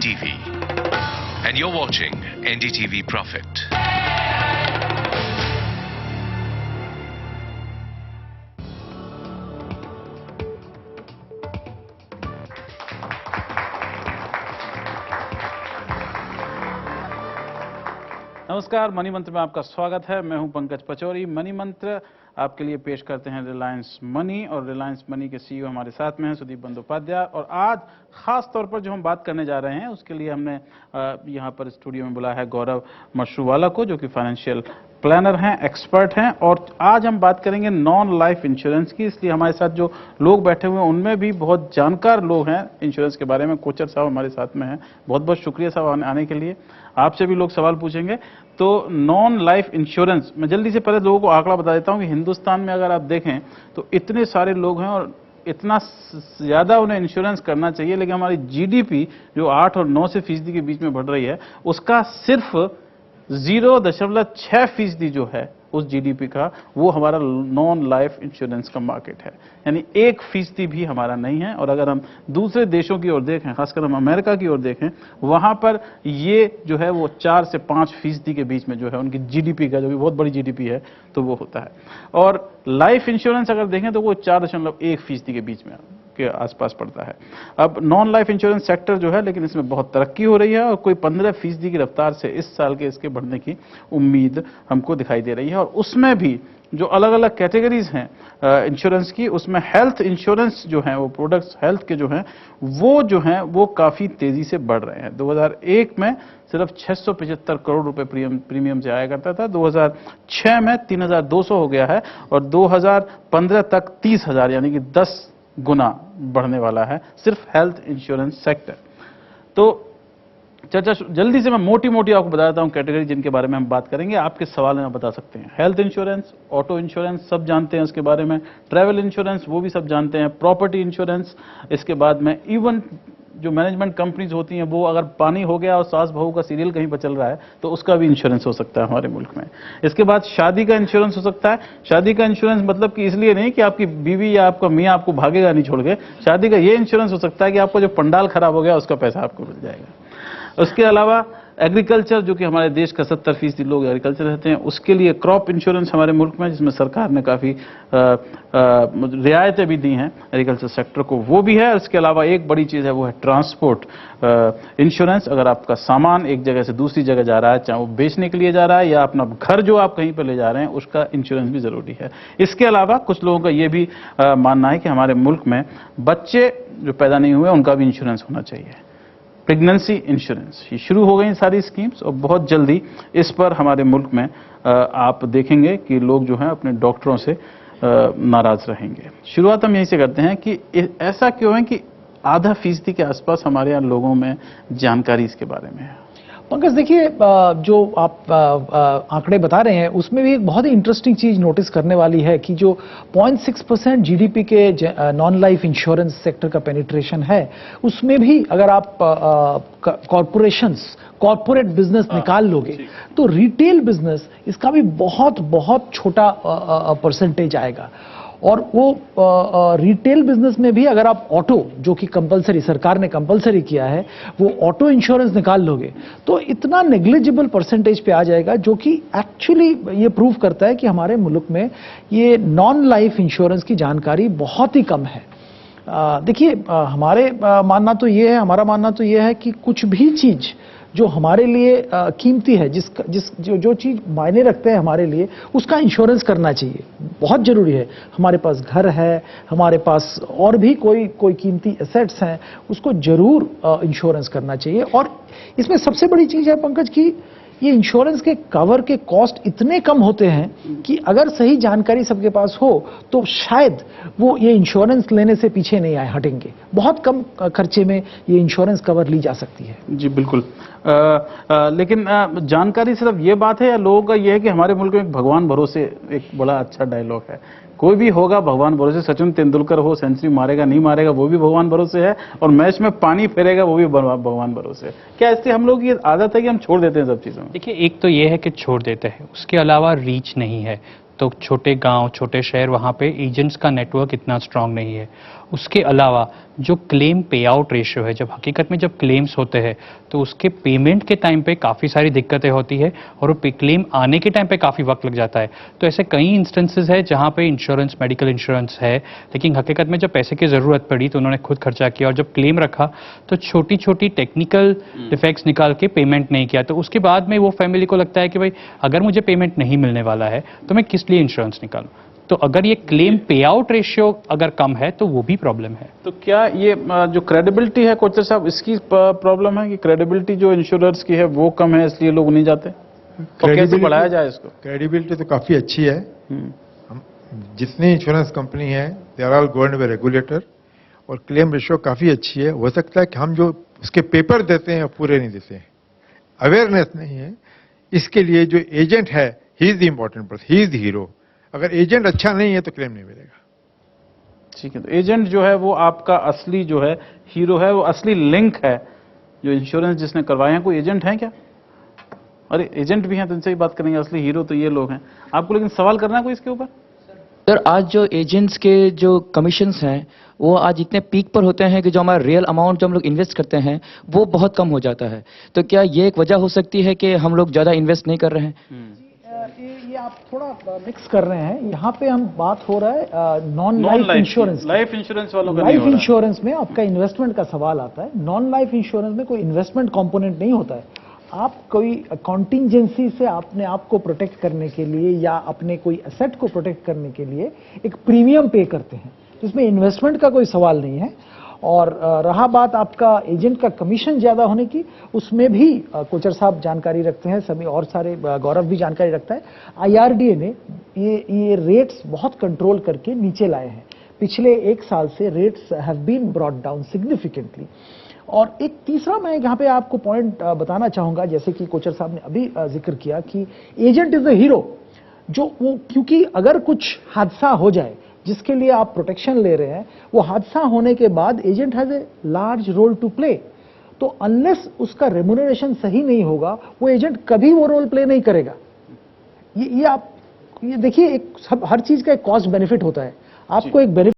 NDTV. And you're watching NDTV Profit. नमस्कार, money मंत्र में आपका स्वागत है। मैं हूं पंकज पचौरी। मनी मंत्र आपके लिए पेश करते हैं रिलायंस मनी, और रिलायंस मनी के सीईओ हमारे साथ में हैं सुदीप बंदोपाध्याय। और आज खास तौर पर जो हम बात करने जा रहे हैं उसके लिए हमने यहां पर स्टूडियो में बुलाया है गौरव मशरूवाला को, जो कि फाइनेंशियल प्लानर हैं, एक्सपर्ट हैं। और आज हम बात करेंगे नॉन लाइफ इंश्योरेंस की, इसलिए हमारे साथ जो लोग बैठे हुए हैं उनमें भी बहुत जानकार लोग हैं इंश्योरेंस के बारे में। कोचर साहब हमारे साथ में हैं, बहुत बहुत शुक्रिया साहब आने के लिए। आपसे भी लोग सवाल पूछेंगे। तो नॉन लाइफ इंश्योरेंस, मैं जल्दी से पहले लोगों को आंकड़ा बता देता हूं कि हिंदुस्तान में अगर आप देखें तो इतने सारे लोग हैं और इतना ज्यादा उन्हें इंश्योरेंस करना चाहिए, लेकिन हमारी जीडीपी जो 8 और 9% के बीच में बढ़ रही है, उसका सिर्फ 0.6% जो है उस जीडीपी का, वो हमारा नॉन लाइफ इंश्योरेंस का मार्केट है। यानी 1% भी हमारा नहीं है। और अगर हम दूसरे देशों की ओर देखें, खासकर हम अमेरिका की ओर देखें, वहां पर ये जो है वो 4 से 5% के बीच में जो है उनकी जीडीपी का, जो कि बहुत बड़ी जीडीपी है, तो वो होता है। और लाइफ इंश्योरेंस अगर देखें तो वो 4.1% के बीच में के आसपास पड़ता है। अब नॉन लाइफ इंश्योरेंस सेक्टर जो है, लेकिन इसमें बहुत तरक्की हो रही है और कोई 15% की रफ्तार से इस साल के इसके बढ़ने की उम्मीद हमको दिखाई दे रही है। और उसमें भी जो अलग अलग कैटेगरीज हैं इंश्योरेंस की, उसमें हेल्थ इंश्योरेंस जो है, वो प्रोडक्ट्स हेल्थ के जो हैं वो काफी तेजी से बढ़ रहे हैं। 2001 में सिर्फ 675 करोड़ रुपए प्रीमियम से आया करता था, 2006 में 3200 हो गया है, और 2015 तक 30,000 यानी कि 10 गुना बढ़ने वाला है सिर्फ हेल्थ इंश्योरेंस सेक्टर। तो चर्चा जल्दी से मैं मोटी मोटी आपको बता देता हूं कैटेगरी जिनके बारे में हम बात करेंगे। आपके सवाल में बता सकते हैं। हेल्थ इंश्योरेंस, ऑटो इंश्योरेंस सब जानते हैं उसके बारे में, ट्रैवल इंश्योरेंस वो भी सब जानते हैं, प्रॉपर्टी इंश्योरेंस, इसके बाद में इवन जो मैनेजमेंट कंपनीज होती हैं, वो अगर पानी हो गया और सास बहू का सीरियल कहीं पर चल रहा है तो उसका भी इंश्योरेंस हो सकता है हमारे मुल्क में। इसके बाद शादी का इंश्योरेंस हो सकता है। शादी का इंश्योरेंस मतलब कि इसलिए नहीं कि आपकी बीवी या आपका मियां आपको भागेगा नहीं छोड़ के, शादी का ये इंश्योरेंस हो सकता है कि आपका जो पंडाल खराब हो गया उसका पैसा आपको मिल जाएगा। उसके अलावा एग्रीकल्चर, जो कि हमारे देश का 70% लोग एग्रीकल्चर रहते हैं, उसके लिए क्रॉप इंश्योरेंस हमारे मुल्क में, जिसमें सरकार ने काफ़ी रियायतें भी दी हैं एग्रीकल्चर सेक्टर को, वो भी है। उसके अलावा एक बड़ी चीज़ है, वो है ट्रांसपोर्ट इंश्योरेंस। अगर आपका सामान एक जगह से दूसरी जगह जा रहा है, चाहे वो बेचने के लिए जा रहा है या अपना घर जो आप कहीं पर ले जा रहे हैं, उसका इंश्योरेंस भी ज़रूरी है। इसके अलावा कुछ लोगों का ये भी मानना है कि हमारे मुल्क में बच्चे जो पैदा नहीं हुए उनका भी इंश्योरेंस होना चाहिए। प्रेगनेंसी इंश्योरेंस, ये शुरू हो गई सारी स्कीम्स, और बहुत जल्दी इस पर हमारे मुल्क में आप देखेंगे कि लोग जो हैं अपने डॉक्टरों से नाराज रहेंगे। शुरुआत हम यहीं से करते हैं कि ऐसा क्यों है कि आधा फीसदी के आसपास हमारे यहाँ लोगों में जानकारी इसके बारे में है। पंकज, देखिए, जो आप आंकड़े बता रहे हैं उसमें भी एक बहुत ही इंटरेस्टिंग चीज नोटिस करने वाली है कि जो 0.6% जीडीपी के नॉन लाइफ इंश्योरेंस सेक्टर का पेनिट्रेशन है, उसमें भी अगर आप कॉर्पोरेट बिजनेस निकाल लोगे तो रिटेल बिजनेस इसका भी बहुत बहुत छोटा परसेंटेज आएगा। और वो रिटेल बिजनेस में भी अगर आप ऑटो, जो कि कंपलसरी, सरकार ने कंपलसरी किया है, वो ऑटो इंश्योरेंस निकाल लोगे तो इतना नेग्लिजिबल परसेंटेज पे आ जाएगा, जो कि एक्चुअली ये प्रूव करता है कि हमारे मुल्क में ये नॉन लाइफ इंश्योरेंस की जानकारी बहुत ही कम है। देखिए, हमारा मानना तो ये है कि कुछ भी चीज जो हमारे लिए कीमती है, जो चीज मायने रखते हैं हमारे लिए, उसका इंश्योरेंस करना चाहिए, बहुत जरूरी है। हमारे पास घर है, हमारे पास और भी कोई कीमती एसेट्स हैं, उसको जरूर इंश्योरेंस करना चाहिए। और इसमें सबसे बड़ी चीज है पंकज कि ये इंश्योरेंस के कवर के कॉस्ट इतने कम होते हैं कि अगर सही जानकारी सबके पास हो तो शायद वो ये इंश्योरेंस लेने से पीछे नहीं हटेंगे। बहुत कम खर्चे में ये इंश्योरेंस कवर ली जा सकती है। जी बिल्कुल। लेकिन जानकारी सिर्फ ये बात है या लोगों का ये है कि हमारे मुल्क में एक भगवान भरोसे एक बड़ा अच्छा डायलॉग है, कोई भी होगा भगवान भरोसे। सचिन तेंदुलकर हो, सेंचुरी मारेगा नहीं मारेगा वो भी भगवान भरोसे है, और मैच में पानी फेरेगा वो भी भगवान भरोसे है। क्या इससे हम लोग ये आदत है कि हम छोड़ देते हैं सब चीज़ों में? देखिए, एक तो ये है कि छोड़ देते हैं, उसके अलावा रीच नहीं है। तो छोटे गांव, छोटे शहर, वहाँ पे एजेंट्स का नेटवर्क इतना स्ट्रांग नहीं है। उसके अलावा जो क्लेम पे आउट रेशियो है, जब हकीकत में जब क्लेम्स होते हैं तो उसके पेमेंट के टाइम पे काफ़ी सारी दिक्कतें होती है और वो क्लेम आने के टाइम पे काफ़ी वक्त लग जाता है। तो ऐसे कई इंस्टेंसेस है जहाँ पे इंश्योरेंस, मेडिकल इंश्योरेंस है, लेकिन हकीकत में जब पैसे की ज़रूरत पड़ी तो उन्होंने खुद खर्चा किया और जब क्लेम रखा तो छोटी छोटी टेक्निकल डिफेक्ट्स निकाल के पेमेंट नहीं किया। तो उसके बाद में वो फैमिली को लगता है कि भाई अगर मुझे पेमेंट नहीं मिलने वाला है तो मैं किस लिए इंश्योरेंस निकालूं। तो अगर ये क्लेम पे आउट रेशियो अगर कम है तो वो भी प्रॉब्लम है। तो क्या ये जो क्रेडिबिलिटी है कोचर साहब, इसकी प्रॉब्लम है कि क्रेडिबिलिटी जो इंश्योरर्स की है वो कम है इसलिए लोग नहीं जाते? तो कैसे बढ़ाया जाए इसको? क्रेडिबिलिटी तो काफी अच्छी है। हम जितनी इंश्योरेंस कंपनी है they are all governed by regulator और क्लेम रेशियो काफी अच्छी है। हो सकता है कि हम जो उसके पेपर देते हैं पूरे नहीं देते हैं, अवेयरनेस नहीं है। इसके लिए जो एजेंट है he is the important person, he is the hero. अगर एजेंट अच्छा नहीं है तो क्लेम नहीं मिलेगा। ठीक है, तो एजेंट जो है वो आपका असली जो है हीरो है, वो असली लिंक है। जो इंश्योरेंस जिसने करवाए हैं, कोई एजेंट है क्या? अरे एजेंट भी हैं तो इनसे ही बात करेंगे, असली हीरो तो ये लोग हैं। आपको लेकिन सवाल करना है कोई इसके ऊपर? सर, आज जो एजेंट्स के जो कमीशंस हैं वो आज इतने पीक पर होते हैं कि जो हमारा रियल अमाउंट जो हम लोग इन्वेस्ट करते हैं वो बहुत कम हो जाता है। तो क्या ये एक वजह हो सकती है कि हम लोग ज्यादा इन्वेस्ट नहीं कर रहे हैं? ये आप थोड़ा मिक्स कर रहे हैं। यहाँ पे हम बात हो रहा है non life insurance. Life insurance वालों का लाइफ इंश्योरेंस में आपका इन्वेस्टमेंट का सवाल आता है। नॉन लाइफ इंश्योरेंस में कोई इन्वेस्टमेंट कंपोनेंट नहीं होता है। आप कोई कॉन्टिंजेंसी से अपने आप को प्रोटेक्ट करने के लिए या अपने कोई एसेट को प्रोटेक्ट करने के लिए एक प्रीमियम पे करते हैं, तो इसमें इन्वेस्टमेंट का कोई सवाल नहीं है। और रहा बात आपका एजेंट का कमीशन ज्यादा होने की, उसमें भी कोचर साहब जानकारी रखते हैं, सभी और सारे गौरव भी जानकारी रखता है। IRDA ने ये रेट्स बहुत कंट्रोल करके नीचे लाए हैं। पिछले 1 साल से rates have been brought down significantly. और एक तीसरा मैं यहाँ पे आपको पॉइंट बताना चाहूंगा, जैसे कि कोचर साहब ने अभी जिक्र किया कि एजेंट इज द हीरो। जो वो, क्योंकि अगर कुछ हादसा हो जाए जिसके लिए आप प्रोटेक्शन ले रहे हैं, वो हादसा होने के बाद agent has a large role to play. तो अनलेस उसका रेम्युनरेशन सही नहीं होगा, वो एजेंट कभी वो रोल प्ले नहीं करेगा। ये देखिए, एक हर चीज का एक कॉस्ट बेनिफिट होता है। आपको एक बेनिफिट